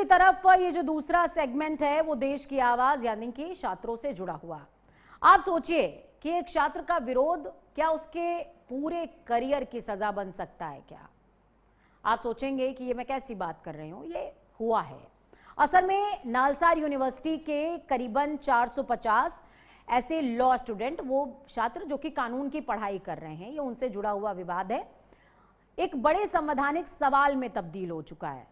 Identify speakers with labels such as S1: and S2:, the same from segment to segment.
S1: दूसरी तरफ ये जो दूसरा सेगमेंट है वो देश की आवाज यानी कि छात्रों से जुड़ा हुआ। आप सोचिए कि एक छात्र का विरोध क्या उसके पूरे करियर की सजा बन सकता है क्या? आप सोचेंगे कि ये मैं कैसी बात कर रही हूं, ये हुआ है। असल में नालसार यूनिवर्सिटी के करीबन 450 ऐसे लॉ स्टूडेंट, वो छात्र जो कि कानून की पढ़ाई कर रहे हैं, ये उनसे जुड़ा हुआ विवाद है, एक बड़े संवैधानिक सवाल में तब्दील हो चुका है।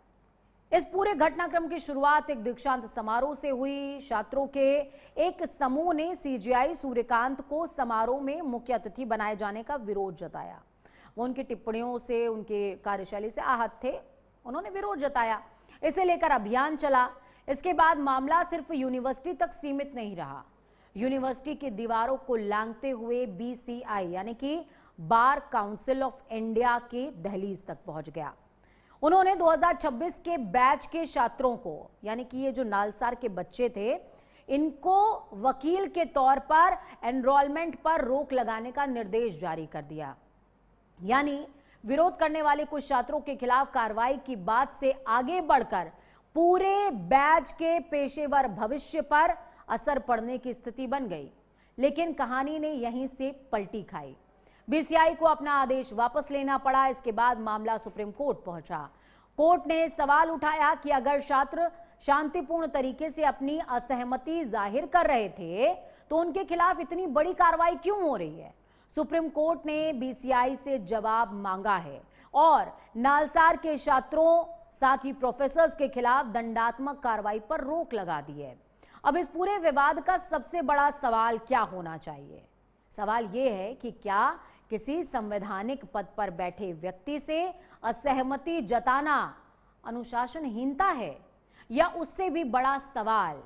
S1: इस पूरे घटनाक्रम की शुरुआत एक दीक्षांत समारोह से हुई। छात्रों के एक समूह ने सीजीआई सूर्यकांत को समारोह में मुख्य अतिथि बनाए जाने का विरोध जताया। वो उनकी टिप्पणियों से, उनके कार्यशैली से आहत थे, उन्होंने विरोध जताया। इसे लेकर अभियान चला। इसके बाद मामला सिर्फ यूनिवर्सिटी तक सीमित नहीं रहा, यूनिवर्सिटी की दीवारों को लांघते हुए बीसीआई यानी कि बार काउंसिल ऑफ इंडिया की दहलीज तक पहुंच गया। उन्होंने 2026 के बैच के छात्रों को, यानी कि ये जो नालसार के बच्चे थे, इनको वकील के तौर पर एनरोलमेंट पर रोक लगाने का निर्देश जारी कर दिया। यानी विरोध करने वाले कुछ छात्रों के खिलाफ कार्रवाई की बात से आगे बढ़कर पूरे बैच के पेशेवर भविष्य पर असर पड़ने की स्थिति बन गई। लेकिन कहानी ने यहीं से पलटी खाई। बीसीआई को अपना आदेश वापस लेना पड़ा। इसके बाद मामला सुप्रीम कोर्ट पहुंचा। कोर्ट ने सवाल उठाया कि अगर छात्र शांतिपूर्ण तरीके से अपनी असहमति जाहिर कर रहे थे तो उनके खिलाफ इतनी बड़ी कार्रवाई क्यों हो रही है। सुप्रीम कोर्ट ने बीसीआई से जवाब मांगा है और नालसार के छात्रों, साथ ही प्रोफेसर्स के खिलाफ दंडात्मक कार्रवाई पर रोक लगा दी है। अब इस पूरे विवाद का सबसे बड़ा सवाल क्या होना चाहिए? सवाल यह है कि क्या किसी संवैधानिक पद पर बैठे व्यक्ति से असहमति जताना अनुशासनहीनता है, या उससे भी बड़ा सवाल,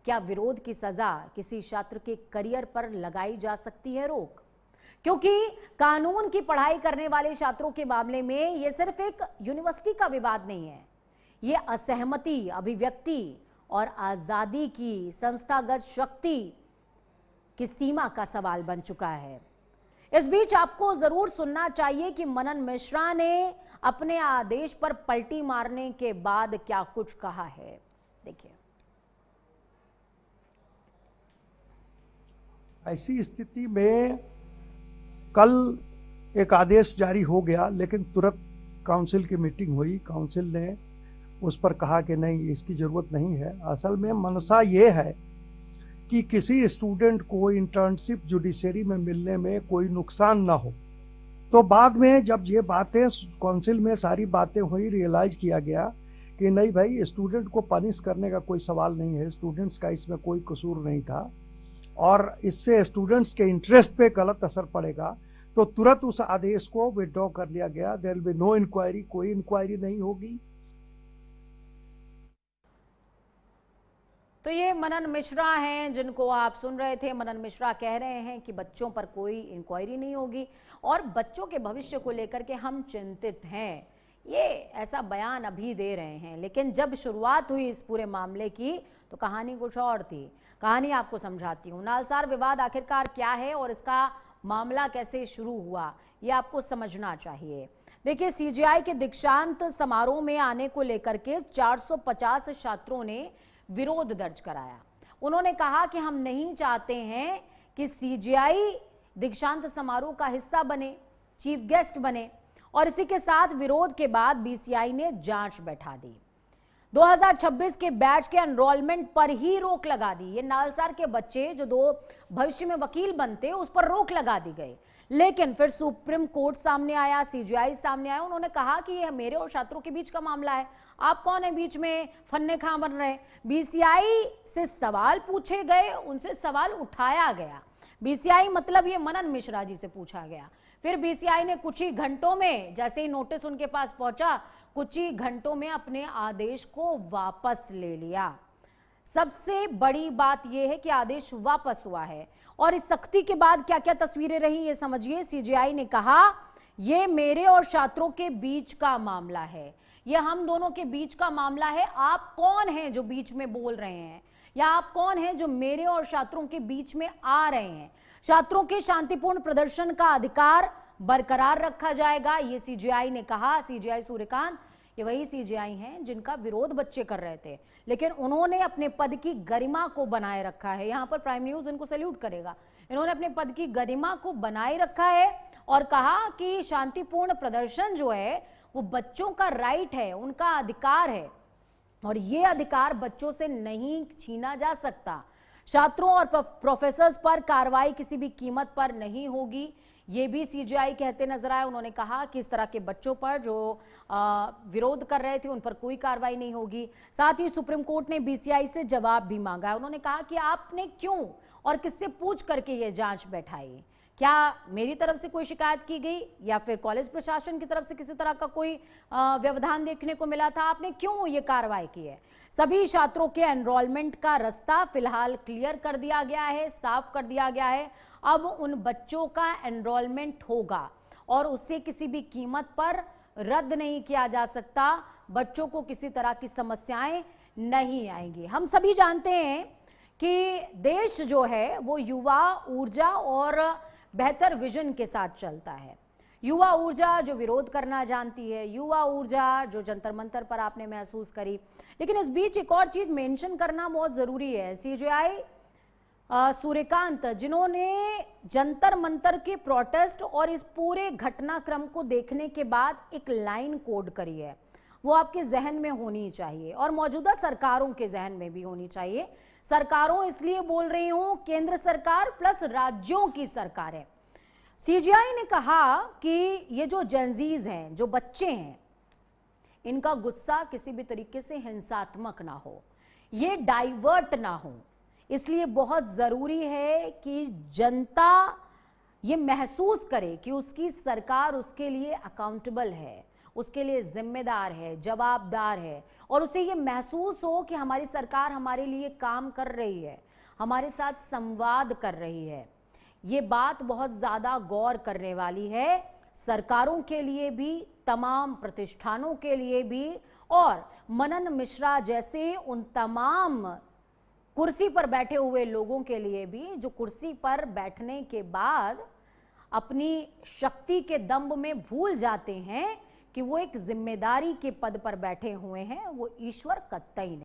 S1: क्या विरोध की सजा किसी छात्र के करियर पर लगाई जा सकती है रोक? क्योंकि कानून की पढ़ाई करने वाले छात्रों के मामले में यह सिर्फ एक यूनिवर्सिटी का विवाद नहीं है, यह असहमति, अभिव्यक्ति और आजादी की संस्थागत शक्ति की सीमा का सवाल बन चुका है। इस बीच आपको जरूर सुनना चाहिए कि मनन मिश्रा ने अपने आदेश पर पलटी मारने के बाद क्या कुछ कहा है। देखिए।
S2: ऐसी स्थिति में कल एक आदेश जारी हो गया, लेकिन तुरंत काउंसिल की मीटिंग हुई। काउंसिल ने उस पर कहा कि नहीं, इसकी जरूरत नहीं है। असल में मनसा ये है कि किसी स्टूडेंट को इंटर्नशिप जुडिशरी में मिलने में कोई नुकसान ना हो। तो बाद में जब ये बातें काउंसिल में सारी बातें हुई, रियलाइज किया गया कि नहीं भाई, स्टूडेंट को पनिश करने का कोई सवाल नहीं है, स्टूडेंट्स का इसमें कोई कसूर नहीं था और इससे स्टूडेंट्स के इंटरेस्ट पे गलत असर पड़ेगा। तो तुरंत उस आदेश को विथड्रॉ कर लिया गया। There will be no inquiry, कोई इंक्वायरी नहीं होगी।
S1: तो ये मनन मिश्रा हैं जिनको आप सुन रहे थे। मनन मिश्रा कह रहे हैं कि बच्चों पर कोई इंक्वायरी नहीं होगी और बच्चों के भविष्य को लेकर के हम चिंतित हैं। ये ऐसा बयान अभी दे रहे हैं, लेकिन जब शुरुआत हुई इस पूरे मामले की तो कहानी कुछ और थी। कहानी आपको समझाती हूँ। नालसार विवाद आखिरकार क्या है और इसका मामला कैसे शुरू हुआ, ये आपको समझना चाहिए। देखिए, सीजीआई के दीक्षांत समारोह में आने को लेकर के 450 छात्रों ने विरोध दर्ज कराया। उन्होंने कहा कि हम नहीं चाहते हैं कि सीजीआई दीक्षांत समारोह का हिस्सा बने, चीफ गेस्ट बने, और इसी के साथ विरोध के बाद बीसीआई ने जांच बैठा दी। 2026 के बैच के एनरोलमेंट पर ही रोक लगा दी। ये नालसार के बच्चे जो दो भविष्य में वकील बनते, उस पर रोक लगा दी गई। लेकिन फिर सुप्रीम कोर्ट सामने आया, सीजीआई सामने आया। उन्होंने कहा कि यह मेरे और छात्रों के बीच का मामला है, आप कौन है बीच में फन्ने खां बन रहे। बीसीआई से सवाल पूछे गए, उनसे सवाल उठाया गया। बीसीआई मतलब ये मनन मिश्रा जी से पूछा गया। फिर बीसीआई ने कुछ ही घंटों में, जैसे ही नोटिस उनके पास पहुंचा, कुछ ही घंटों में अपने आदेश को वापस ले लिया। सबसे बड़ी बात यह है कि आदेश वापस हुआ है और इस सख्ती के बाद क्या क्या तस्वीरें रही ये समझिए। सीजीआई ने कहा, यह मेरे और छात्रों के बीच का मामला है, यह हम दोनों के बीच का मामला है। आप कौन हैं जो बीच में बोल रहे हैं, या आप कौन हैं जो मेरे और छात्रों के बीच में आ रहे हैं। छात्रों के शांतिपूर्ण प्रदर्शन का अधिकार बरकरार रखा जाएगा, ये सीजीआई ने कहा। सीजीआई सूर्यकांत ये वही सीजेआई हैं जिनका विरोध बच्चे कर रहे थे, लेकिन उन्होंने अपने पद की गरिमा को बनाए रखा है। यहाँ पर प्राइम न्यूज इनको सैल्यूट करेगा। इन्होंने अपने पद की गरिमा को बनाए रखा है और कहा कि शांतिपूर्ण प्रदर्शन जो है वो बच्चों का राइट है, उनका अधिकार है और ये अधिकार बच्चों से नहीं छीना जा सकता। छात्रों और प्रोफेसर्स पर कार्रवाई किसी भी कीमत पर नहीं होगी, ये भी सीजेआई कहते नजर आए। उन्होंने कहा कि इस तरह के बच्चों पर जो विरोध कर रहे थे उन पर कोई कार्रवाई नहीं होगी। साथ ही सुप्रीम कोर्ट ने बीसीआई से जवाब भी मांगा है। उन्होंने कहा कि आपने क्यों और किससे पूछ करके ये जांच बैठाई, क्या मेरी तरफ से कोई शिकायत की गई या फिर कॉलेज प्रशासन की तरफ से किसी तरह का कोई व्यवधान देखने को मिला था, आपने क्यों ये कार्रवाई की है। सभी छात्रों के एनरोलमेंट का रास्ता फिलहाल क्लियर कर दिया गया है, साफ कर दिया गया है। अब उन बच्चों का एनरोलमेंट होगा और उसे किसी भी कीमत पर रद्द नहीं किया जा सकता। बच्चों को किसी तरह की समस्याएं नहीं आएंगी। हम सभी जानते हैं कि देश जो है वो युवा ऊर्जा और बेहतर विजन के साथ चलता है। युवा ऊर्जा जो विरोध करना जानती है, युवा ऊर्जा जो जंतर मंतर पर आपने महसूस करी। लेकिन इस बीच एक और चीज मेंशन करना बहुत जरूरी है। सीजेआई सूर्यकांत जिन्होंने जंतर मंतर के प्रोटेस्ट और इस पूरे घटनाक्रम को देखने के बाद एक लाइन कोड करी है, वो आपके जहन में होनी चाहिए और मौजूदा सरकारों के जहन में भी होनी चाहिए। सरकारों इसलिए बोल रही हूं, केंद्र सरकार प्लस राज्यों की सरकार है। सीजेआई ने कहा कि ये जो जेनजीज हैं, जो बच्चे हैं, इनका गुस्सा किसी भी तरीके से हिंसात्मक ना हो, ये डाइवर्ट ना हो। इसलिए बहुत जरूरी है कि जनता ये महसूस करे कि उसकी सरकार उसके लिए अकाउंटेबल है, उसके लिए जिम्मेदार है, जवाबदार है और उसे ये महसूस हो कि हमारी सरकार हमारे लिए काम कर रही है, हमारे साथ संवाद कर रही है। ये बात बहुत ज्यादा गौर करने वाली है, सरकारों के लिए भी, तमाम प्रतिष्ठानों के लिए भी और मनन मिश्रा जैसे उन तमाम कुर्सी पर बैठे हुए लोगों के लिए भी जो कुर्सी पर बैठने के बाद अपनी शक्ति के दंभ में भूल जाते हैं कि वो एक जिम्मेदारी के पद पर बैठे हुए हैं, वो ईश्वर कतई नहीं।